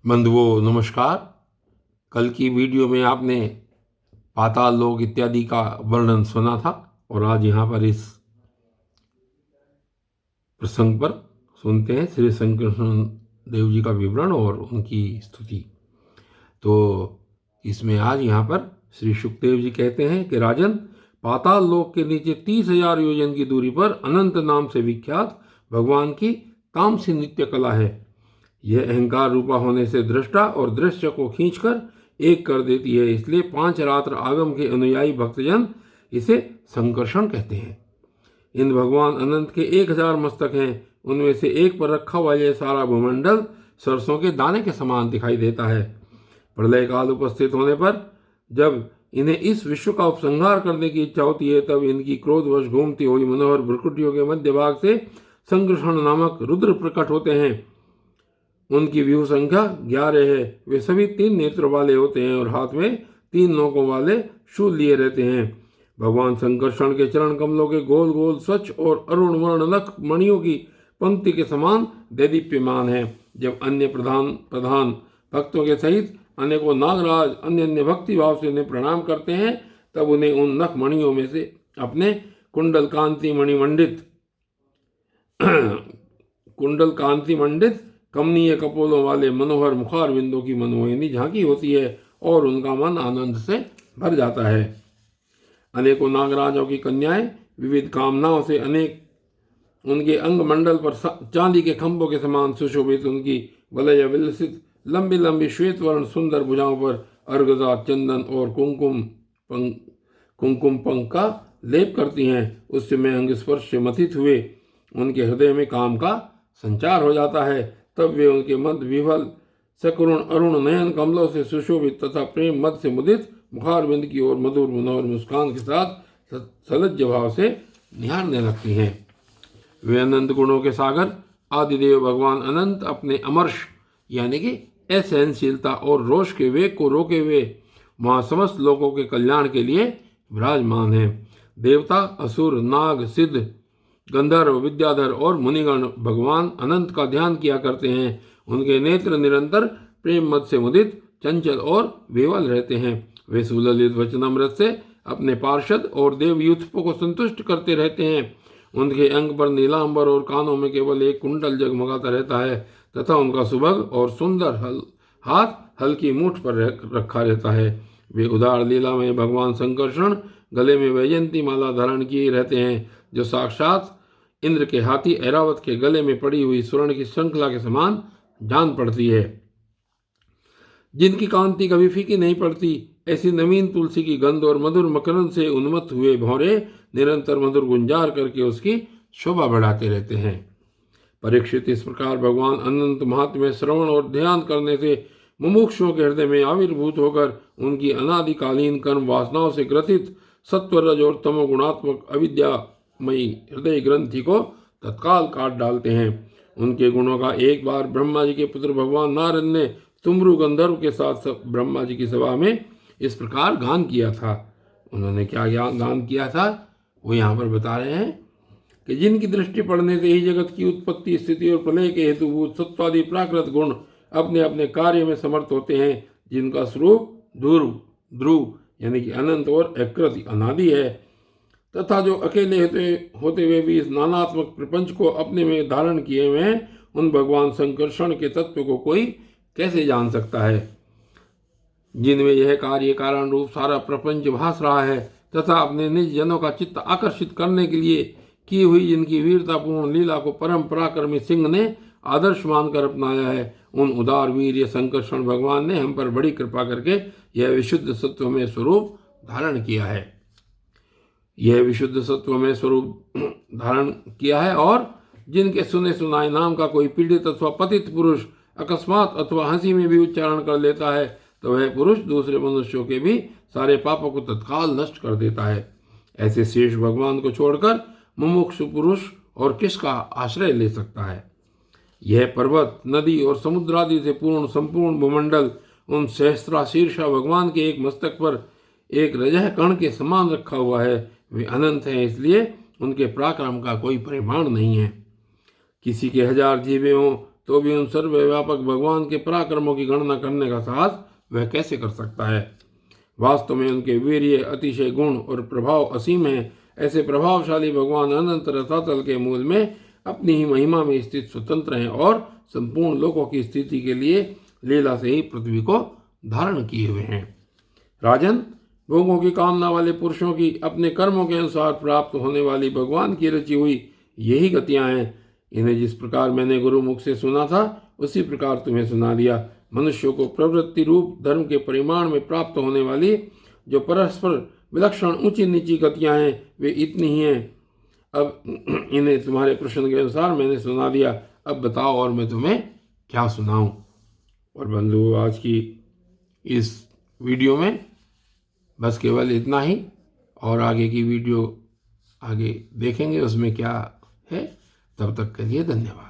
बंधुओं नमस्कार। कल की वीडियो में आपने पाताल लोक इत्यादि का वर्णन सुना था और आज यहाँ पर इस प्रसंग पर सुनते हैं श्री शंकरकृष्ण देव जी का विवरण और उनकी स्तुति। तो इसमें आज यहाँ पर श्री सुखदेव जी कहते हैं कि राजन, पाताल लोक के नीचे 30,000 योजन की दूरी पर अनंत नाम से विख्यात भगवान की तामसी नित्य कला है। यह अहंकार रूपा होने से दृष्टा और दृश्य को खींचकर एक कर देती है। इसलिए 5 रात्र आगम के अनुयायी भक्तजन इसे संकर्षण कहते हैं। इन भगवान अनंत के 1000 मस्तक हैं। उनमें से एक पर रखा हुआ यह सारा भूमंडल सरसों के दाने के समान दिखाई देता है। प्रलय काल उपस्थित होने पर जब इन्हें इस विश्व का उपसंहार करने की इच्छा होती है, तब इनकी क्रोधवश घूमती हुई मनोहर भ्रुकुटियों के मध्य भाग से संकर्षण नामक रुद्र प्रकट होते हैं। उनकी व्यूह संख्या 11 है। वे सभी 3 नेत्र वाले होते हैं और हाथ में 3 नोकों वाले शूल लिए रहते हैं। भगवान संकर्षण के चरण कमलों के गोल गोल स्वच्छ और अरुण वर्ण नख मणियों की पंक्ति के समान दैदीप्यमान है। जब अन्य प्रधान भक्तों के सहित अनेकों नागराज अन्य अन्य भक्ति भाव से उन्हें प्रणाम करते हैं, तब उन्हें उन नख मणियों में से अपने कुंडल कांति मंडित कमनीय कपोलों वाले मनोहर मुखार बिंदु की मनमोहिनी झांकी होती है और उनका मन आनंद से भर जाता है। अनेकों नागराजों की कन्याएं विविध कामनाओं से उनके अंग मंडल पर चांदी के खंभों के समान सुशोभित उनकी वलय विलसित लंबी लंबी श्वेत वर्ण सुंदर भुजाओं पर अर्गजा चंदन और कुंकुम पंख का लेप करती हैं। उस समय अंग स्पर्श से मथित हुए उनके हृदय में काम का संचार हो जाता है। तब वे उनके मध्य विफल सकरुण अरुण नयन कमलों से सुशोभित तथा प्रेम मद से मुदित मुखारबिंद की ओर मधुर मनोहर मुस्कान के साथ सलज्ज भाव से निहारने लगती हैं। वे अनंत गुणों के सागर आदिदेव भगवान अनंत अपने अमर्ष यानी कि असहनशीलता और रोष के वेग को रोके हुए वहाँ समस्त लोगों के कल्याण के लिए विराजमान हैं। देवता असुर नाग सिद्ध गंधर्व विद्याधर और मुनिगण भगवान अनंत का ध्यान किया करते हैं। उनके नेत्र निरंतर प्रेम मद से मुदित चंचल और विवल रहते हैं। वे सुललित वचनामृत से अपने पार्षद और देवयूथों को संतुष्ट करते रहते हैं। उनके अंग पर नीलांबर और कानों में केवल एक कुंडल जगमगाता रहता है तथा उनका सुभग और सुंदर हाथ हल्की मूठ पर रखा रहता है। वे उदार लीला में भगवान संकर्षण गले में वैजयंती माला धारण किए रहते हैं, जो साक्षात इंद्र के हाथी ऐरावत के गले में पड़ी हुई स्वर्ण की श्रृंखला के समान जान पड़ती है। जिनकी कांति कभी फीकी नहीं पड़ती, ऐसी नवीन तुलसी की गंध और मधुर मकरंद से उन्मत्त हुए भौरे निरंतर मधुर गुंजार करके उसकी शोभा बढ़ाते रहते हैं। परीक्षित, इस प्रकार भगवान अनंत महात्म्य श्रवण और ध्यान करने से मुमुक्षुओं के हृदय में आविर्भूत होकर उनकी अनादिकालीन कर्म वासनाओं से ग्रथित सत्व रज और तमो गुणात्मक अविद्यामयी हृदय ग्रंथि को तत्काल काट डालते हैं। उनके गुणों का एक बार ब्रह्मा जी के पुत्र भगवान नारद ने तुमरु गंधर्व के साथ ब्रह्मा जी की सभा में इस प्रकार गान किया था। उन्होंने क्या गान किया था वो यहाँ पर बता रहे हैं कि जिनकी दृष्टि पड़ने से ही जगत की उत्पत्ति स्थिति और प्रलय के हेतुभूत सत्वादि प्राकृत गुण अपने अपने कार्य में समर्थ होते हैं, जिनका स्वरूप ध्रुव यानी कि अनंत और अकृति अनादि है, तथा जो अकेले होते हुए भी इस नानात्मक प्रपंच को अपने में धारण किए हुए हैं, उन भगवान संकर्षण के तत्व को कोई कैसे जान सकता है, जिनमें यह कार्य कारण रूप सारा प्रपंच भास रहा है तथा अपने निज जनों का चित्त आकर्षित करने के लिए की हुई जिनकी वीरतापूर्ण लीला को परम पराक्रमी सिंह ने आदर्श मानकर अपनाया है, उन उदार वीर संकर्षण भगवान ने हम पर बड़ी कृपा करके यह विशुद्ध सत्व में स्वरूप धारण किया है। यह विशुद्ध सत्व में स्वरूप धारण किया है और जिनके सुने सुनाए नाम का कोई पीड़ित अथवा पतित पुरुष अकस्मात अथवा हंसी में भी उच्चारण कर लेता है, तो वह पुरुष दूसरे मनुष्यों के भी सारे पापों को तत्काल नष्ट कर देता है। ऐसे शेष भगवान को छोड़कर मुमुक्षु पुरुष और किसका आश्रय ले सकता है। यह पर्वत नदी और समुद्र आदि से पूर्ण संपूर्ण भूमंडल उन सहस्त्राशीर्षा भगवान के एक मस्तक पर एक रजह कण के समान रखा हुआ है। वे अनंत हैं, इसलिए उनके पराक्रम का कोई परिमाण नहीं है। किसी के 1000 जीवे हों तो भी उन सर्वव्यापक भगवान के पराक्रमों की गणना करने का साहस वह कैसे कर सकता है। वास्तव में उनके वीर्य, अतिशय गुण और प्रभाव असीम है। ऐसे प्रभावशाली भगवान अनंत रसातल के मूल में अपनी ही महिमा में स्थित स्वतंत्र हैं और संपूर्ण लोकों की स्थिति के लिए लीला से ही पृथ्वी को धारण किए हुए हैं। राजन, भोगों की कामना वाले पुरुषों की अपने कर्मों के अनुसार प्राप्त होने वाली भगवान की रची हुई यही गतियां हैं। इन्हें जिस प्रकार मैंने गुरु मुख से सुना था उसी प्रकार तुम्हें सुना दिया। मनुष्यों को प्रवृत्ति रूप धर्म के परिमाण में प्राप्त होने वाली जो परस्पर विलक्षण ऊंची नीची गतियां हैं वे इतनी ही हैं। अब इन्हें तुम्हारे प्रश्न के अनुसार मैंने सुना दिया। अब बताओ और मैं तुम्हें क्या सुनाऊं। और बंधु, आज की इस वीडियो में बस केवल इतना ही, और आगे की वीडियो आगे देखेंगे उसमें क्या है। तब तक के लिए धन्यवाद।